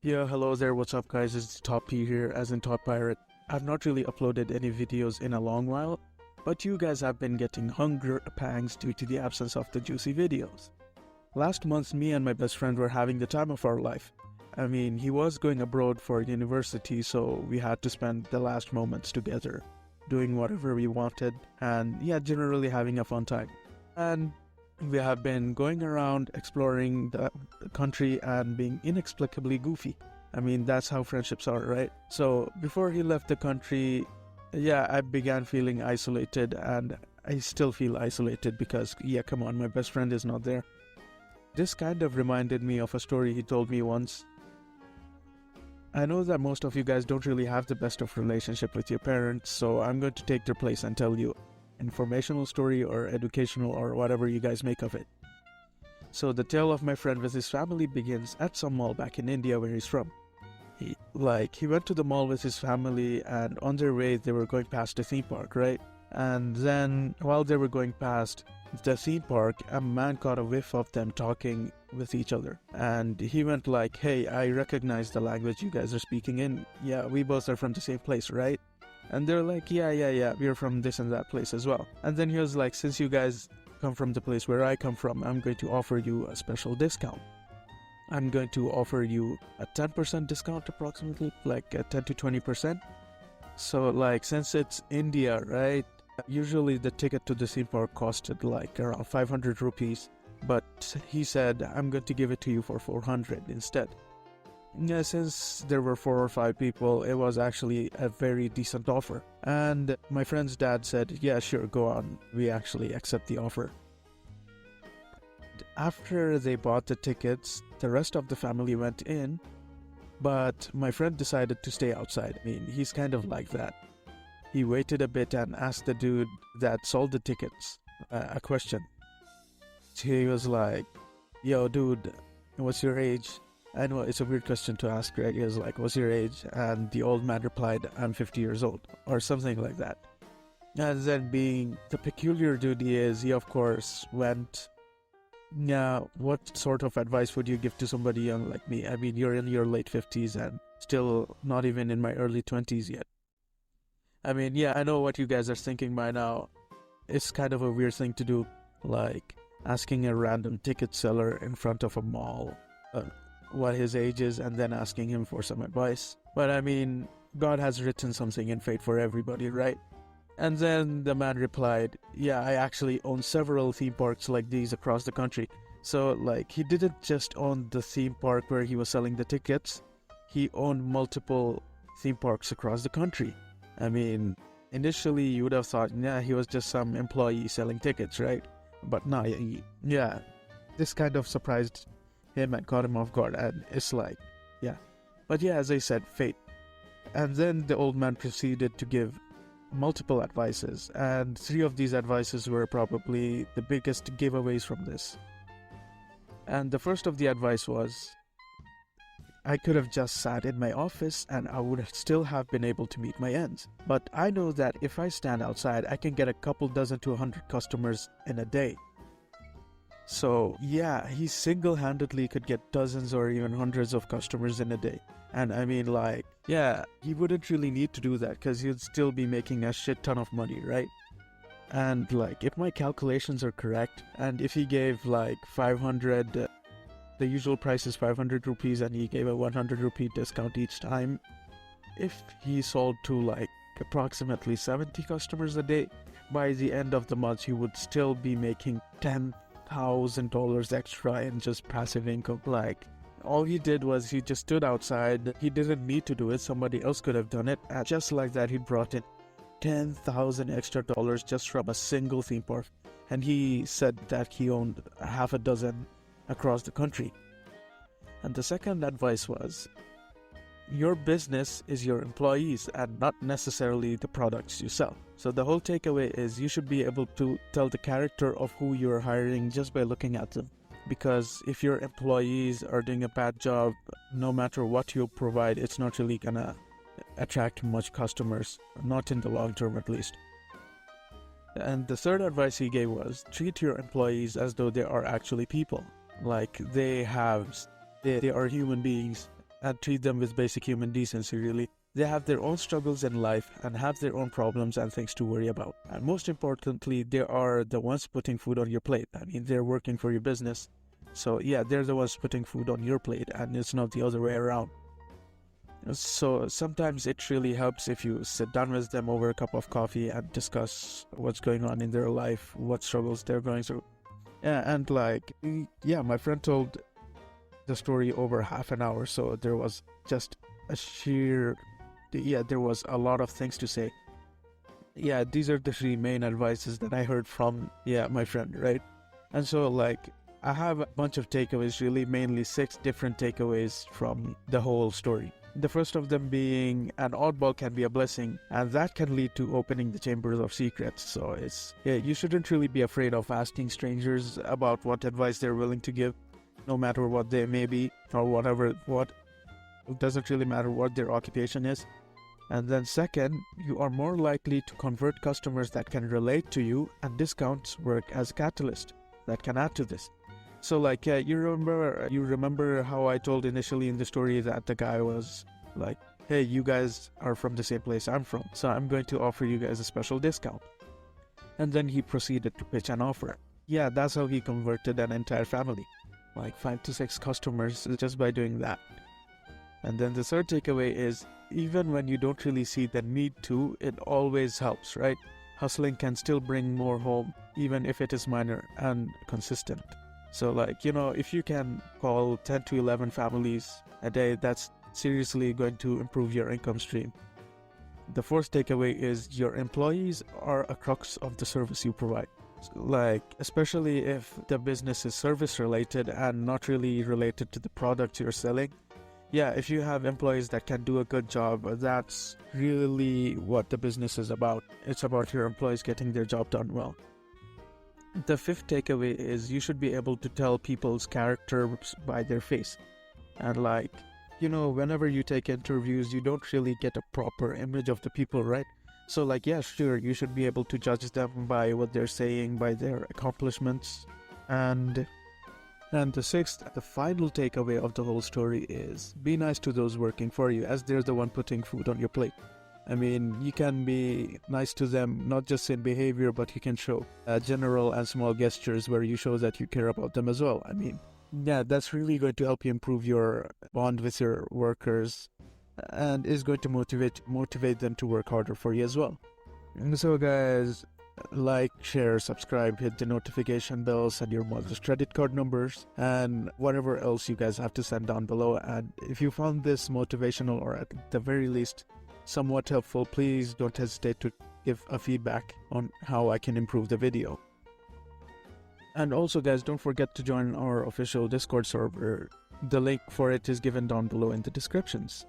Yeah, hello there, what's up guys, it's Top P here, as in Top Pirate. I've not really uploaded any videos in a long while, but you guys have been getting hunger pangs due to the absence of the juicy videos. Last month, me and my best friend were having the time of our life. I mean, he was going abroad for university, so we had to spend the last moments together, doing whatever we wanted, and yeah, generally having a fun time. And we have been going around exploring the country and being inexplicably goofy. I mean, that's how friendships are, right? So before he left the country, yeah, I began feeling isolated, and I still feel isolated because, yeah, come on, my best friend is not there. This kind of reminded me of a story he told me once. I know that most of you guys don't really have the best of relationship with your parents, so I'm going to take their place and tell you informational story or educational or whatever you guys make of it. So the tale of my friend with his family begins at some mall back in India where he's from. He went to the mall with his family, and on their way they were going past a theme park, right? And then while they were going past the theme park, a man caught a whiff of them talking with each other, and he went like, "Hey, I recognize the language you guys are speaking in. Yeah, we both are from the same place, right?" And they're like, yeah, we're from this and that place as well. And then he was like, "Since you guys come from the place where I come from, I'm going to offer you a special discount. I'm going to offer you a 10% discount approximately, like a 10 to 20%. So like, since it's India, right? Usually the ticket to the theme park costed like around 500 rupees. But he said, I'm going to give it to you for 400 instead. Yeah, since there were 4 or 5 people, it was actually a very decent offer. And my friend's dad said, yeah, sure, go on. We actually accept the offer. After they bought the tickets, the rest of the family went in, but my friend decided to stay outside. I mean, he's kind of like that. He waited a bit and asked the dude that sold the tickets a question. He was like, yo, dude, what's your age? I know it's a weird question to ask, right? He was like, what's your age? And the old man replied, I'm 50 years old, or something like that. And then, being the peculiar dude he is, he of course went, yeah, what sort of advice would you give to somebody young like me? I mean, you're in your late 50s and still not even in my early 20s yet. I mean, yeah, I know what you guys are thinking by now. It's kind of a weird thing to do, like asking a random ticket seller in front of a mall what his age is and then asking him for some advice. But I mean, God has written something in fate for everybody, right? And then the man replied, yeah, I actually own several theme parks like these across the country. So like, he didn't just own the theme park where he was selling the tickets, he owned multiple theme parks across the country. I mean, initially you would have thought, yeah, he was just some employee selling tickets, right? But no, yeah, this kind of surprised him and caught him off guard, and it's like, yeah. But yeah, as I said, fate. And then the old man proceeded to give multiple advices, and 3 of these advices were probably the biggest giveaways from this. And the first of the advice was, I could have just sat in my office and I would still have been able to meet my ends. But I know that if I stand outside, I can get a couple dozen to 100 customers in a day. So yeah, he single-handedly could get dozens or even hundreds of customers in a day. And I mean, like, yeah, he wouldn't really need to do that because he'd still be making a shit ton of money, right? And like, if my calculations are correct, and if he gave like 500, the usual price is 500 rupees and he gave a 100 rupee discount each time, if he sold to like approximately 70 customers a day, by the end of the month he would still be making $10,000 extra in just passive income. Like, all he did was he just stood outside. He didn't need to do it, somebody else could have done it, and just like that he brought in $10,000 extra just from a single theme park. And he said that he owned half a dozen across the country. And the second advice was, your business is your employees and not necessarily the products you sell. So the whole takeaway is, you should be able to tell the character of who you're hiring just by looking at them. Because if your employees are doing a bad job, no matter what you provide, it's not really gonna attract much customers, not in the long term at least. And the third advice he gave was, treat your employees as though they are actually people. Like, they are human beings and treat them with basic human decency, really. They have their own struggles in life and have their own problems and things to worry about. And most importantly, they are the ones putting food on your plate. I mean, they're working for your business. So yeah, they're the ones putting food on your plate, and it's not the other way around. So sometimes it really helps if you sit down with them over a cup of coffee and discuss what's going on in their life, what struggles they're going through. Yeah, and like, yeah, my friend told the story over half an hour, so there was just a sheer, yeah, there was a lot of things to say. Yeah, these are the 3 main advices that I heard from, yeah, my friend, right? And so like, I have a bunch of takeaways, really, mainly 6 different takeaways from the whole story. The first of them being an oddball can be a blessing, and that can lead to opening the chambers of secrets. So you shouldn't really be afraid of asking strangers about what advice they're willing to give, no matter what they may be, or it doesn't really matter what their occupation is. And then second, you are more likely to convert customers that can relate to you, and discounts work as a catalyst that can add to this. So like, you remember how I told initially in the story that the guy was like, hey, you guys are from the same place I'm from, so I'm going to offer you guys a special discount. And then he proceeded to pitch an offer. Yeah, that's how he converted an entire family, like 5 to 6 customers just by doing that. And then the third takeaway is, even when you don't really see the need to, it always helps, right? Hustling can still bring more home, even if it is minor and consistent. So like, if you can call 10 to 11 families a day, that's seriously going to improve your income stream. The fourth takeaway is, your employees are a crux of the service you provide. Like, especially if the business is service related and not really related to the product you're selling. Yeah, if you have employees that can do a good job, that's really what the business is about. It's about your employees getting their job done well. The fifth takeaway is, you should be able to tell people's characters by their face. And like, whenever you take interviews, you don't really get a proper image of the people, right? So like, yeah, sure, you should be able to judge them by what they're saying, by their accomplishments. And the sixth, the final takeaway of the whole story is, be nice to those working for you, as they're the one putting food on your plate. I mean, you can be nice to them, not just in behavior, but you can show general and small gestures where you show that you care about them as well. I mean, yeah, that's really going to help you improve your bond with your workers, and is going to motivate them to work harder for you as well. And so guys, like, share, subscribe, hit the notification bell, send your mother's credit card numbers, and whatever else you guys have to send down below. And if you found this motivational, or at the very least somewhat helpful, please don't hesitate to give a feedback on how I can improve the video. And also guys, don't forget to join our official Discord server. The link for it is given down below in the descriptions.